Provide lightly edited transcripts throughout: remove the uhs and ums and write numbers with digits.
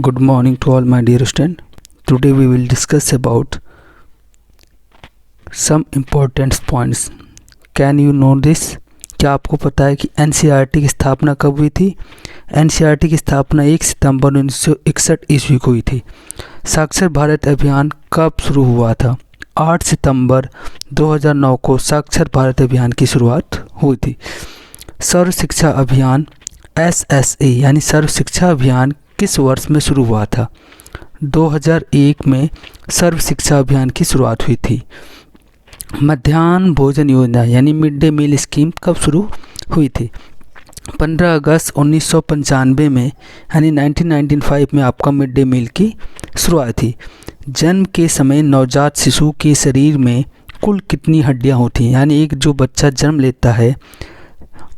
Good morning to all my dear students. Today we will discuss about some important points. Can you know this? क्या आपको पता है कि NCERT की स्थापना कब हुई थी? एनसीईआरटी की स्थापना 1 सितंबर 1961 ईस्वी को हुई थी। साक्षर भारत अभियान कब शुरू हुआ था? 8 सितंबर 2009 को साक्षर भारत अभियान की शुरुआत हुई थी। सर्व शिक्षा अभियान SSA यानी सर्व शिक्षा अभियान किस वर्ष में शुरू हुआ था? 2001 में सर्व शिक्षा अभियान की शुरुआत हुई थी। मध्याह्न भोजन योजना यानी मिड डे मील स्कीम कब शुरू हुई थी? 15 अगस्त 1995 में यानी 1995 में आपका मिड डे मील की शुरुआत थी। जन्म के समय नवजात शिशु के शरीर में कुल कितनी हड्डियां होती हैं? यानी एक जो बच्चा जन्म लेता है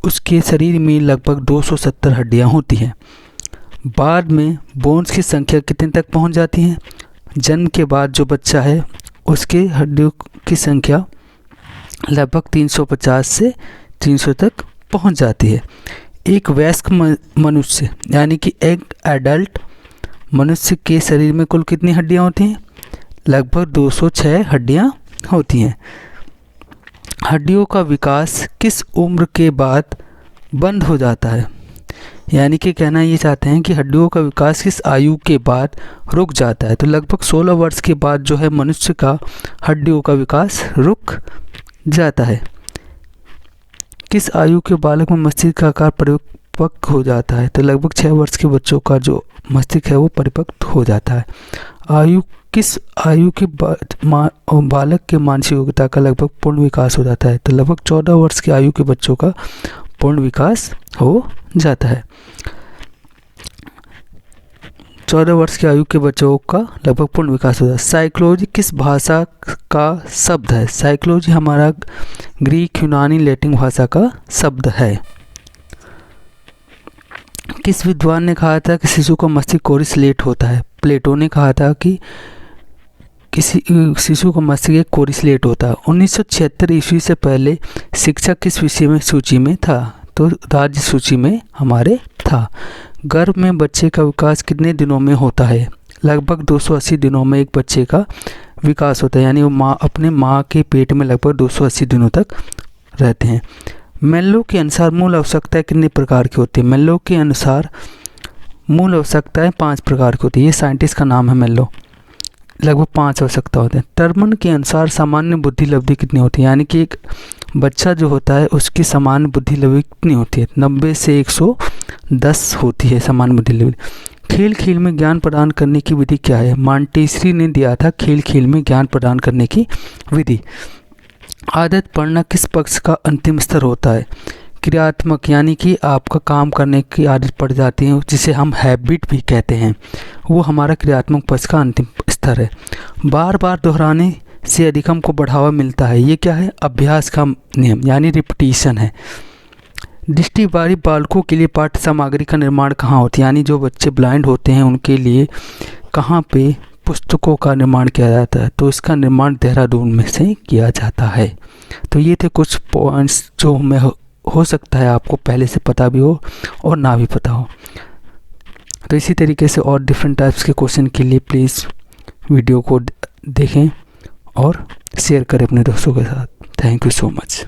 उसके शरीर में लगभग 270 हड्डियां होती हैं। बाद में बोन्स की संख्या कितने तक पहुंच जाती है? जन्म के बाद जो बच्चा है उसके हड्डियों की संख्या लगभग 350 से 300 तक पहुंच जाती है। एक वयस्क मनुष्य यानी कि एक एडल्ट मनुष्य के शरीर में कुल कितनी हड्डियां होती हैं? लगभग 206 हड्डियां होती हैं। हड्डियों का विकास किस उम्र के बाद बंद हो जाता है? यानी कि कहना ये चाहते हैं कि हड्डियों का विकास किस आयु के बाद रुक जाता है? तो लगभग 16 वर्ष के बाद जो है मनुष्य का हड्डियों का विकास रुक जाता है। किस आयु के बालक में मस्तिष्क का आकार परिपक्व हो जाता है? तो लगभग 6 वर्ष के बच्चों का जो मस्तिष्क है वो परिपक्व हो जाता है। किस आयु के बाद बालक के मानसिक योग्यता का लगभग पूर्ण विकास हो जाता है? तो लगभग 14 वर्ष की आयु के बच्चों का पूर्ण विकास हो जाता है। 14 वर्ष की आयु के बच्चों का लगभग पूर्ण विकास हो जाता है। साइकोलॉजी किस भाषा का शब्द है? साइकोलॉजी हमारा ग्रीक, यूनानी, लैटिन भाषा का शब्द है। किस विद्वान ने कहा था कि शिशु का मस्तिष्क कोरी स्लेट होता है? प्लेटो ने कहा था कि किसी शिशु का मस्तिष्क एक कोरी स्लेट होता है। 1976 ईस्वी से पहले शिक्षक किस विषय में सूची में था? तो राज्य सूची में हमारे था। गर्भ में बच्चे का विकास कितने दिनों में होता है? लगभग 280 दिनों में एक बच्चे का विकास होता है। यानी वो अपने माँ के पेट में लगभग 280 दिनों तक रहते हैं। मेल्लो के अनुसार मूल आवश्यकताएं कितने प्रकार की होती है? मेल्लो के अनुसार मूल आवश्यकताएं 5 प्रकार की होती है। ये साइंटिस्ट का नाम है मेल्लो। लगभग 5 आवश्यकता होते हैं। टर्मन के अनुसार सामान्य बुद्धि लब्धि कितनी होती है? यानी कि एक बच्चा जो होता है उसकी सामान्य बुद्धि लब्धि कितनी होती है? 90 से 110 होती है सामान्य बुद्धि लब्धि। खेल खेल में ज्ञान प्रदान करने की विधि क्या है? मॉन्टेसरी ने दिया था खेल खेल में ज्ञान प्रदान करने की विधि। आदत पढ़ना किस पक्ष का अंतिम स्तर होता है? क्रियात्मक यानी कि आपका काम करने की आदत पड़ जाती है जिसे हम हैबिट भी कहते हैं, वो हमारा क्रियात्मक पक्ष का अंतिम स्तर है। बार बार दोहराने से अधिगम को बढ़ावा मिलता है। ये क्या है? अभ्यास का नियम यानी रिपीटिशन है। दृष्टिबाधित बालकों के लिए पाठ्य सामग्री का निर्माण कहाँ होता है? यानी जो बच्चे ब्लाइंड होते हैं उनके लिए कहाँ पे पुस्तकों का निर्माण किया जाता है? तो इसका निर्माण देहरादून में से किया जाता है। तो ये थे कुछ पॉइंट्स जो हमें हो सकता है आपको पहले से पता भी हो और ना भी पता हो। तो इसी तरीके से और डिफरेंट टाइप्स के क्वेश्चन के लिए प्लीज़ वीडियो को देखें और शेयर करें अपने दोस्तों के साथ। Thank you so much.